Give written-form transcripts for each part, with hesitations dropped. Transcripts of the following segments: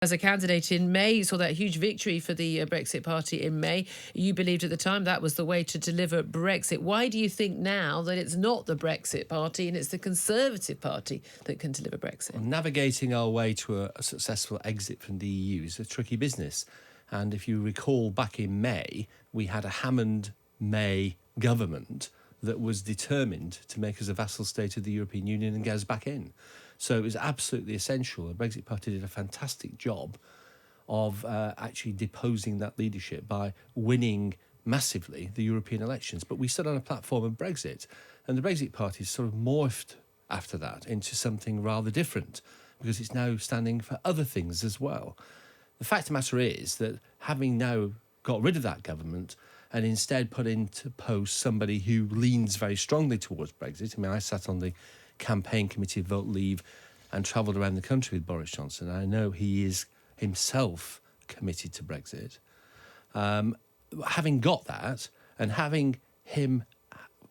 As a candidate in May, you saw that huge victory for the Brexit Party in May. You believed at the time that was the way to deliver Brexit. Why do you think now that it's not the Brexit Party and it's the Conservative Party that can deliver Brexit? Well, navigating our way to a successful exit from the EU is a tricky business. And if you recall, back in May, we had a Hammond-May government that was determined to make us a vassal state of the European Union and get us back in. So it was absolutely essential. The Brexit Party did a fantastic job of actually deposing that leadership by winning massively the European elections. But we stood on a platform of Brexit, and the Brexit Party sort of morphed after that into something rather different because it's now standing for other things as well. The fact of the matter is that having now got rid of that government and instead put into post somebody who leans very strongly towards Brexit. I mean, I sat on the campaign committee of Vote Leave and travelled around the country with Boris Johnson. I know he is himself committed to Brexit. Having got that and having him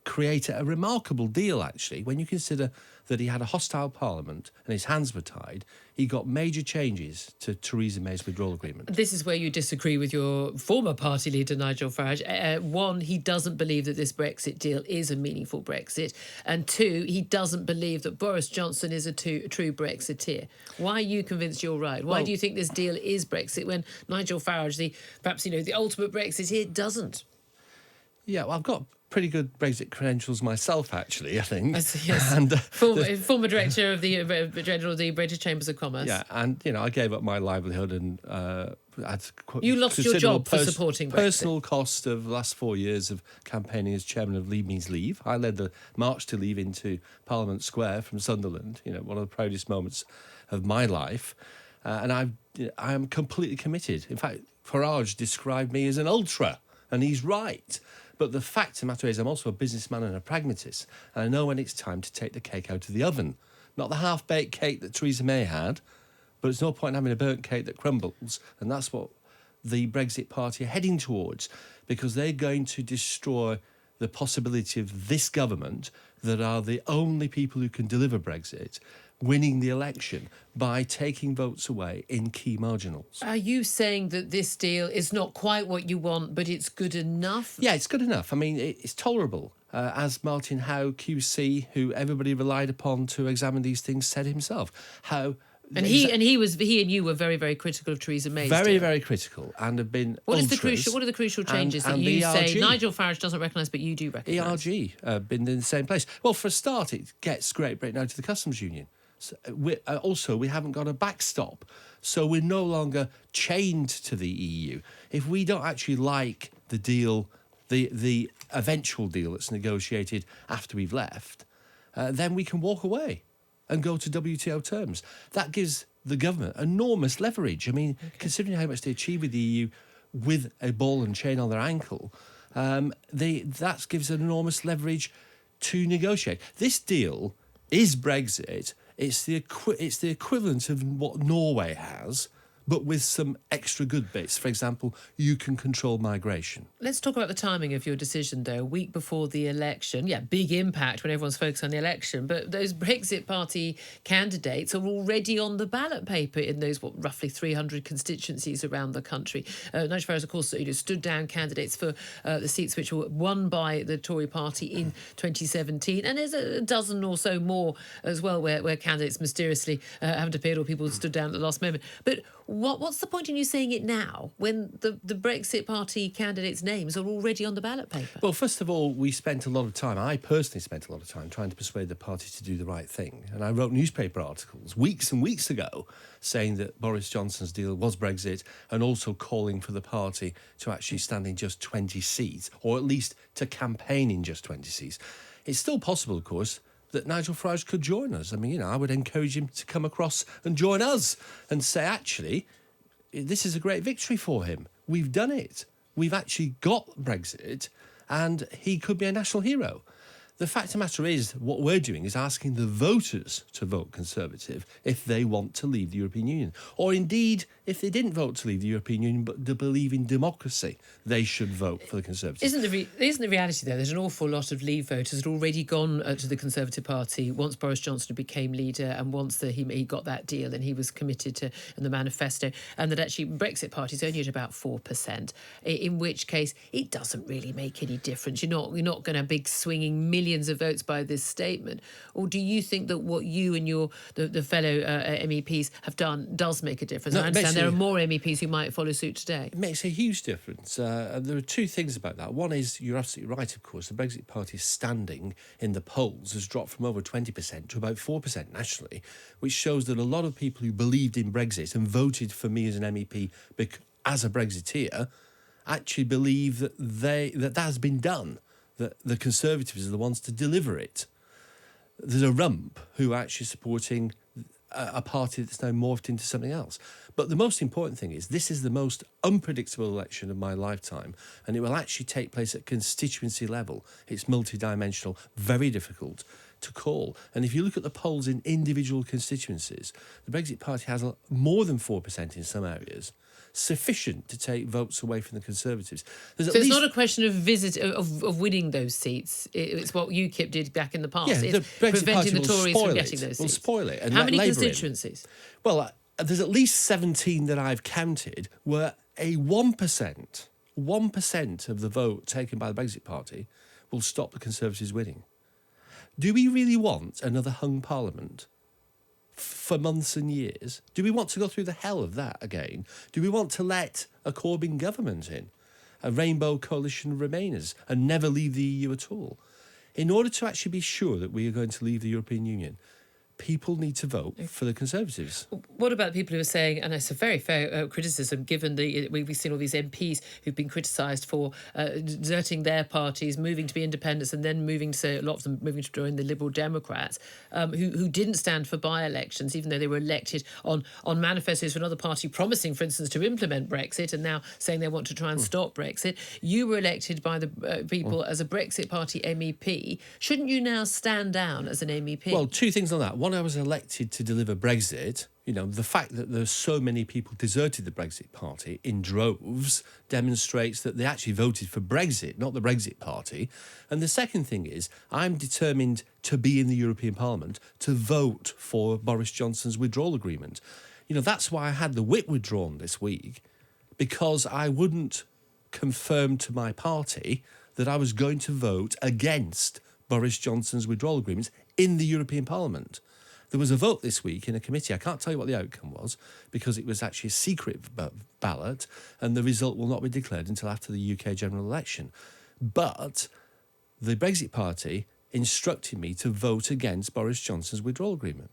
create a remarkable deal, actually, when you consider that he had a hostile parliament and his hands were tied, he got major changes to Theresa May's withdrawal agreement. This is where you disagree with your former party leader, Nigel Farage. One, he doesn't believe that this Brexit deal is a meaningful Brexit. And two, he doesn't believe that Boris Johnson is a true Brexiteer. Why are you convinced you're right? Why do you think this deal is Brexit when Nigel Farage, the ultimate Brexiteer, doesn't? Yeah, well, I've got pretty good Brexit credentials myself, actually, I think. Yes. And, former director of the General of the British Chambers of Commerce. Yeah, and, I gave up my livelihood and had you lost your job for supporting Brexit. Personal cost of the last 4 years of campaigning as chairman of Leave Means Leave. I led the March to Leave into Parliament Square from Sunderland, one of the proudest moments of my life. And I am completely committed. In fact, Farage described me as an ultra, and he's right. But the fact of the matter is I'm also a businessman and a pragmatist, and I know when it's time to take the cake out of the oven. Not the half-baked cake that Theresa May had, but it's no point in having a burnt cake that crumbles, and that's what the Brexit Party are heading towards, because they're going to destroy the possibility of this government, that are the only people who can deliver Brexit, winning the election by taking votes away in key marginals. Are you saying that this deal is not quite what you want, but it's good enough? Yeah, it's good enough. I mean, it's tolerable. As Martin Howe, QC, who everybody relied upon to examine these things, said himself. He and you were very, very critical of Theresa May's deal. Very critical, and have been What are the crucial changes that you say Nigel Farage doesn't recognise, but you do recognise? ERG been in the same place. Well, for a start, it gets Great Britain out of the customs union. So we haven't got a backstop, so we're no longer chained to the EU. If we don't actually like the deal, the eventual deal that's negotiated after we've left, then we can walk away and go to WTO terms. That gives the government enormous leverage. I mean, considering how much they achieve with the EU with a ball and chain on their ankle, that gives an enormous leverage to negotiate. This deal is Brexit. It's the equivalent of what Norway has, but with some extra good bits. For example, you can control migration. Let's talk about the timing of your decision, though. A week before the election, big impact when everyone's focused on the election, but those Brexit Party candidates are already on the ballot paper in those, roughly 300 constituencies around the country. Nigel Farage, of course, stood down candidates for the seats which were won by the Tory party in 2017, and there's a dozen or so more as well where candidates mysteriously haven't appeared or people stood down at the last moment. But what's the point in you saying it now when the Brexit Party candidates' names are already on the ballot paper? Well, first of all, I personally spent a lot of time trying to persuade the party to do the right thing. And I wrote newspaper articles weeks and weeks ago saying that Boris Johnson's deal was Brexit, and also calling for the party to actually stand in just 20 seats, or at least to campaign in just 20 seats. It's still possible, of course, that Nigel Farage could join us. I mean, I would encourage him to come across and join us and say, actually, this is a great victory for him. We've done it. We've actually got Brexit, and he could be a national hero. The fact of the matter is, what we're doing is asking the voters to vote Conservative if they want to leave the European Union. Or indeed, if they didn't vote to leave the European Union but to believe in democracy, they should vote for the Conservatives. Isn't the reality, though, there's an awful lot of Leave voters had already gone to the Conservative Party once Boris Johnson became leader and once he got that deal and he was committed to in the manifesto, and that actually Brexit Party is only at about 4%, in which case it doesn't really make any difference. You're not going to have big swinging millions of votes by this statement. Or do you think that what you and the fellow MEPs have done does make a difference? No, I understand there are more MEPs who might follow suit today. It makes a huge difference. And there are two things about that. One is, you're absolutely right, of course, the Brexit Party's standing in the polls has dropped from over 20% to about 4% nationally, which shows that a lot of people who believed in Brexit and voted for me as an MEP as a Brexiteer actually believe that has been done, that the Conservatives are the ones to deliver it. There's a rump who are actually supporting a party that's now morphed into something else. But the most important thing is, this is the most unpredictable election of my lifetime, and it will actually take place at constituency level. It's multidimensional, very difficult to call. And if you look at the polls in individual constituencies, the Brexit Party has more than 4% in some areas, sufficient to take votes away from the Conservatives. So it's not a question of winning those seats. It's what UKIP did back in the past. Yeah, it's preventing the Tories from getting those seats. We'll spoil it. And how many Labour constituencies? Well, there's at least 17 that I've counted where a 1% of the vote taken by the Brexit Party will stop the Conservatives winning. Do we really want another hung parliament for months and years? Do we want to go through the hell of that again? Do we want to let a Corbyn government in, a rainbow coalition of Remainers, and never leave the EU at all? In order to actually be sure that we are going to leave the European Union, people need to vote for the Conservatives. What about people who are saying, and it's a very fair criticism, given we've seen all these MPs who've been criticised for deserting their parties, moving to be independents, and then moving to, a lot of them moving to join the Liberal Democrats, who didn't stand for by-elections, even though they were elected on manifestos for another party promising, for instance, to implement Brexit, and now saying they want to try and stop Brexit. You were elected by the people as a Brexit Party MEP. Shouldn't you now stand down as an MEP? Well, two things on that. One, I was elected to deliver Brexit. You know, the fact that there's so many people deserted the Brexit Party in droves demonstrates that they actually voted for Brexit, not the Brexit Party. And the second thing is, I'm determined to be in the European Parliament to vote for Boris Johnson's withdrawal agreement. You know, that's why I had the whip withdrawn this week, because I wouldn't confirm to my party that I was going to vote against Boris Johnson's withdrawal agreements in the European Parliament. There was a vote this week in a committee. I can't tell you what the outcome was because it was actually a secret ballot, and the result will not be declared until after the UK general election. But the Brexit Party instructed me to vote against Boris Johnson's withdrawal agreement.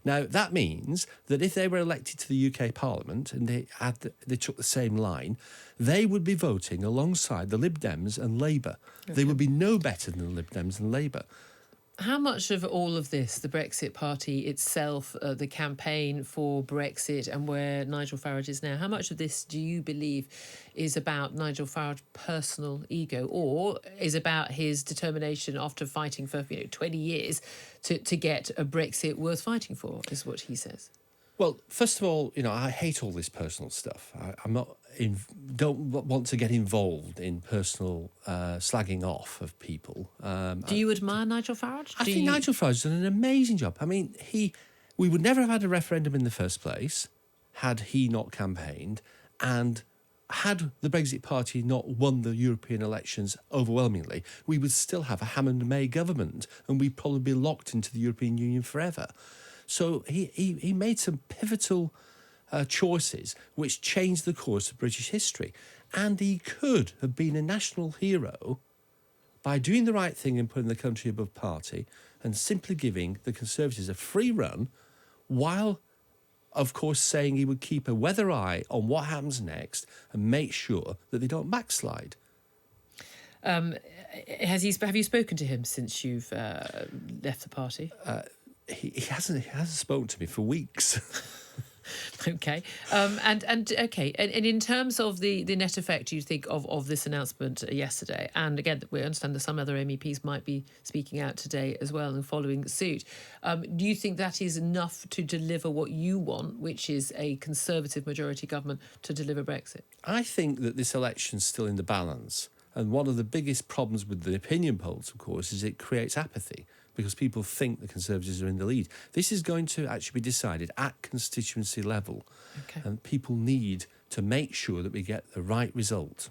Now, that means that if they were elected to the UK Parliament and they took the same line, they would be voting alongside the Lib Dems and Labour. Okay. They would be no better than the Lib Dems and Labour. How much of all of this, the Brexit Party itself, the campaign for Brexit and where Nigel Farage is now, how much of this do you believe is about Nigel Farage's personal ego, or is about his determination after fighting for 20 years to get a Brexit worth fighting for, is what he says? Well, first of all, I hate all this personal stuff. Don't want to get involved in personal slagging off of people. Do you admire Nigel Farage? I think Nigel Farage has done an amazing job. I mean, we would never have had a referendum in the first place had he not campaigned, and had the Brexit Party not won the European elections overwhelmingly, we would still have a Hammond-May government, and we'd probably be locked into the European Union forever. So he made some pivotal choices which changed the course of British history. And he could have been a national hero by doing the right thing and putting the country above party and simply giving the Conservatives a free run, while, of course, saying he would keep a weather eye on what happens next and make sure that they don't backslide. Have you spoken to him since you've left the party? He hasn't spoken to me for weeks. Okay. And in terms of the net effect, you think of this announcement yesterday, and again, we understand that some other MEPs might be speaking out today as well and following suit. Do you think that is enough to deliver what you want, which is a Conservative majority government to deliver Brexit? I think that this election's still in the balance. And one of the biggest problems with the opinion polls, of course, is it creates apathy because people think the Conservatives are in the lead. This is going to actually be decided at constituency level. Okay. And people need to make sure that we get the right result.